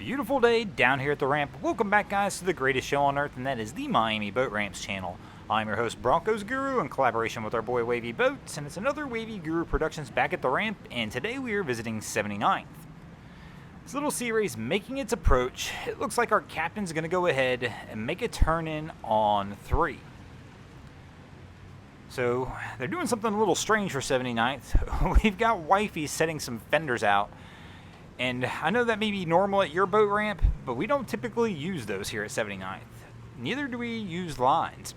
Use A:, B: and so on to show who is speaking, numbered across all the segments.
A: Beautiful day down here at the ramp. Welcome back, guys, to the greatest show on earth, and that is the Miami Boat Ramps channel. I'm your host, Broncos Guru, in collaboration with our boy Wavy Boats, and it's another Wavy Guru Productions back at the ramp, and today we are visiting 79th. This little sea race making its approach. It looks like our captain's going to go ahead and make a turn in on 3. So, they're doing something a little strange for 79th. We've got Wifey setting some fenders out. And I know that may be normal at your boat ramp, but we don't typically use those here at 79th. Neither do we use lines.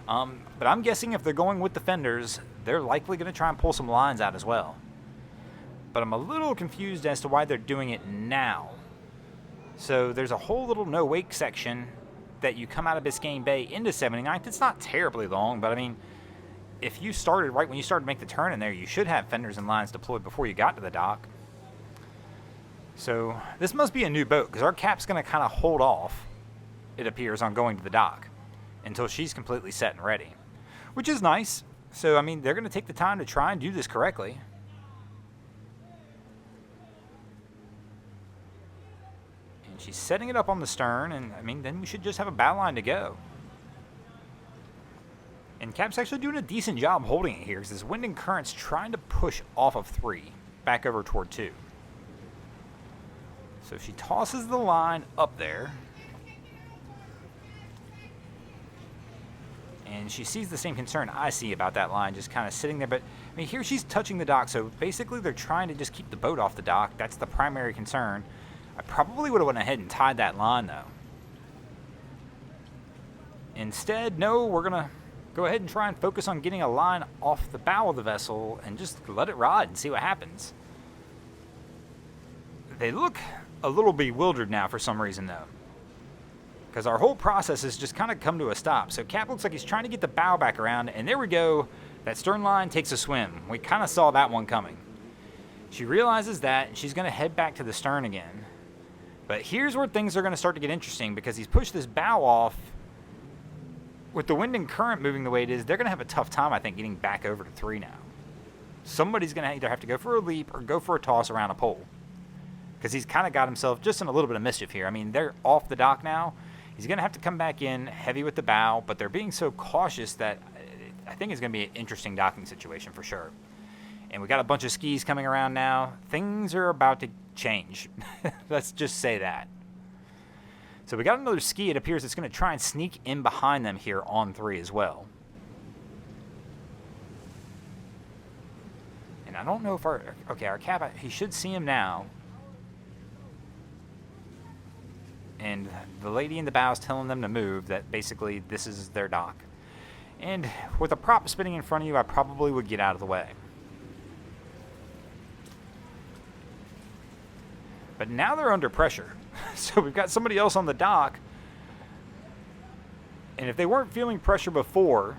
A: But I'm guessing if they're going with the fenders, they're likely going to try and pull some lines out as well. But I'm a little confused as to why they're doing it now. So there's a whole little no-wake section that you come out of Biscayne Bay into 79th. It's not terribly long, but I mean, if you started right when you started to make the turn in there, you should have fenders and lines deployed before you got to the dock. So this must be a new boat, because our cap's going to kind of hold off, it appears, on going to the dock until she's completely set and ready, which is nice. So, I mean, they're going to take the time to try and do this correctly. And she's setting it up on the stern, and, I mean, then we should just have a bow line to go. And Cap's actually doing a decent job holding it here, because this wind and current's trying to push off of 3 back over toward 2. So she tosses the line up there. And she sees the same concern I see about that line just kind of sitting there. But, I mean, here she's touching the dock. So basically they're trying to just keep the boat off the dock. That's the primary concern. I probably would have went ahead and tied that line, though. Instead, no, we're going to go ahead and try and focus on getting a line off the bow of the vessel and just let it ride and see what happens. They look a little bewildered now for some reason, though, because our whole process has just kind of come to a stop. So Cap looks like he's trying to get the bow back around, and there we go. That stern line takes a swim. We kind of saw that one coming. She realizes that, and she's going to head back to the stern again. But here's where things are going to start to get interesting, because he's pushed this bow off. With the wind and current moving the way it is, they're going to have a tough time, I think, getting back over to 3 now. Somebody's going to either have to go for a leap or go for a toss around a pole, because he's kind of got himself just in a little bit of mischief here. I mean, they're off the dock now. He's going to have to come back in heavy with the bow, but they're being so cautious that I think it's going to be an interesting docking situation for sure. And we got a bunch of skis coming around now. Things are about to change. Let's just say that. So we got another ski. It appears it's going to try and sneak in behind them here on 3 as well. And I don't know if our cap, he should see him now. And the lady in the bow is telling them to move, that basically this is their dock. And with a prop spinning in front of you, I probably would get out of the way. But now they're under pressure. So we've got somebody else on the dock. And if they weren't feeling pressure before,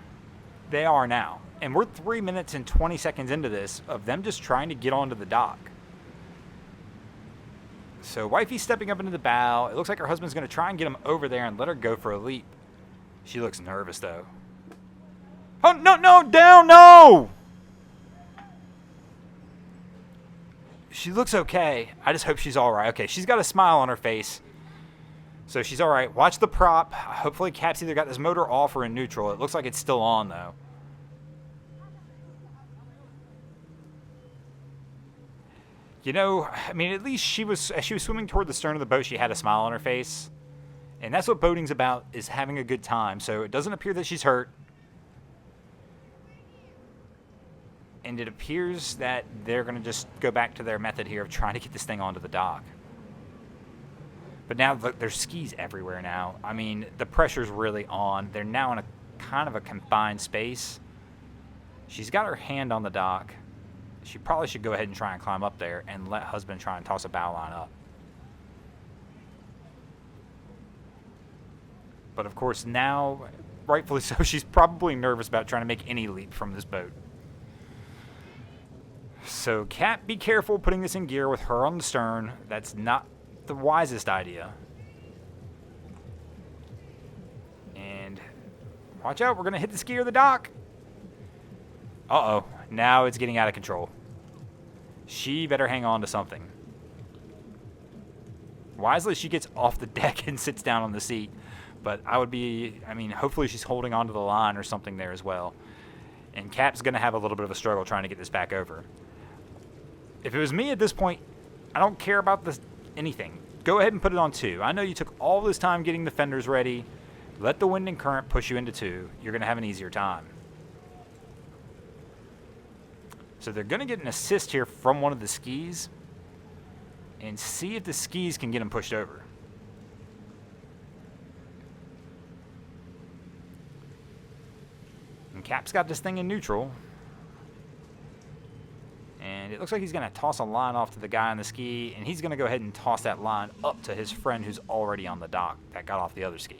A: they are now. And we're 3 minutes and 20 seconds into this of them just trying to get onto the dock. So Wifey's stepping up into the bow. It looks like her husband's going to try and get him over there and let her go for a leap. She looks nervous, though. Oh, no, down, no! She looks okay. I just hope she's all right. Okay, she's got a smile on her face. So she's all right. Watch the prop. Hopefully Cap's either got this motor off or in neutral. It looks like it's still on, though. You know, I mean, at least as she was swimming toward the stern of the boat, she had a smile on her face. And that's what boating's about, is having a good time. So it doesn't appear that she's hurt. And it appears that they're going to just go back to their method here of trying to get this thing onto the dock. But now there's skis everywhere now. I mean, the pressure's really on. They're now in a kind of a confined space. She's got her hand on the dock. She probably should go ahead and try and climb up there and let husband try and toss a bow line up. But of course now, rightfully so, she's probably nervous about trying to make any leap from this boat. So Cap, be careful putting this in gear with her on the stern. That's not the wisest idea. And watch out, we're going to hit the ski or the dock. Uh-oh, now it's getting out of control. She better hang on to something. Wisely, she gets off the deck and sits down on the seat. But hopefully she's holding onto the line or something there as well. And Cap's going to have a little bit of a struggle trying to get this back over. If it was me at this point, I don't care about anything. Go ahead and put it on 2. I know you took all this time getting the fenders ready. Let the wind and current push you into 2. You're going to have an easier time. So they're going to get an assist here from one of the skis and see if the skis can get them pushed over. And Cap's got this thing in neutral. And it looks like he's going to toss a line off to the guy on the ski, and he's going to go ahead and toss that line up to his friend who's already on the dock that got off the other ski.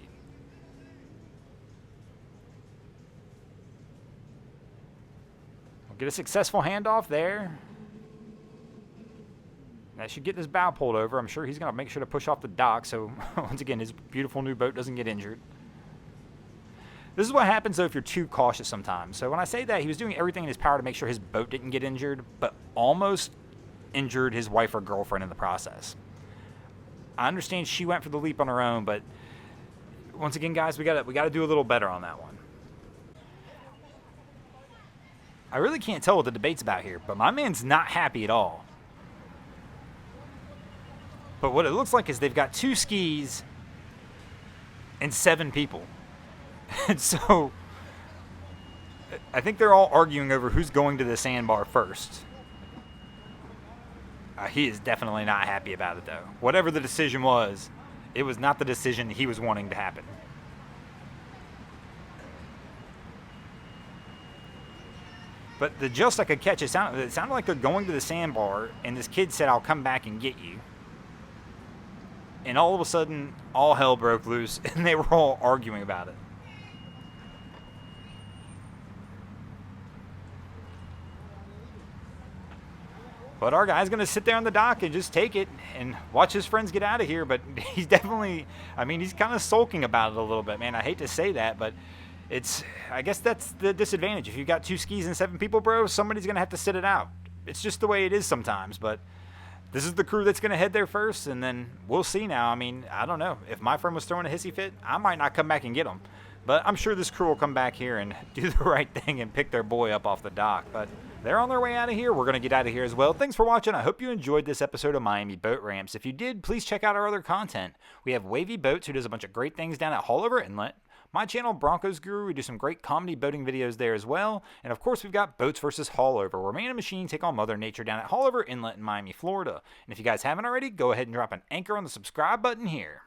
A: We'll get a successful handoff there. That should get this bow pulled over. I'm sure he's going to make sure to push off the dock so, once again, his beautiful new boat doesn't get injured. This is what happens, though, if you're too cautious sometimes. So when I say that, he was doing everything in his power to make sure his boat didn't get injured, but almost injured his wife or girlfriend in the process. I understand she went for the leap on her own, but once again, guys, we got to do a little better on that one. I really can't tell what the debate's about here, but my man's not happy at all. But what it looks like is they've got 2 skis and 7 people. And so I think they're all arguing over who's going to the sandbar first. He is definitely not happy about it, though. Whatever the decision was, it was not the decision he was wanting to happen. But the just I could catch, it sounded like they're going to the sandbar, and this kid said, "I'll come back and get you." And all of a sudden, all hell broke loose, and they were all arguing about it. But our guy's going to sit there on the dock and just take it and watch his friends get out of here. But he's definitely, he's kind of sulking about it a little bit, man. I hate to say that, but I guess that's the disadvantage. If you've got 2 skis and 7 people, bro, somebody's going to have to sit it out. It's just the way it is sometimes. But this is the crew that's going to head there first, and then we'll see now. I don't know. If my friend was throwing a hissy fit, I might not come back and get him. But I'm sure this crew will come back here and do the right thing and pick their boy up off the dock. But they're on their way out of here. We're going to get out of here as well. Thanks for watching. I hope you enjoyed this episode of Miami Boat Ramps. If you did, please check out our other content. We have Wavy Boats, who does a bunch of great things down at Haulover Inlet. My channel, Broncos Guru, we do some great comedy boating videos there as well. And of course, we've got Boats vs. Haulover, where man and machine take on Mother Nature down at Haulover Inlet in Miami, Florida. And if you guys haven't already, go ahead and drop an anchor on the subscribe button here.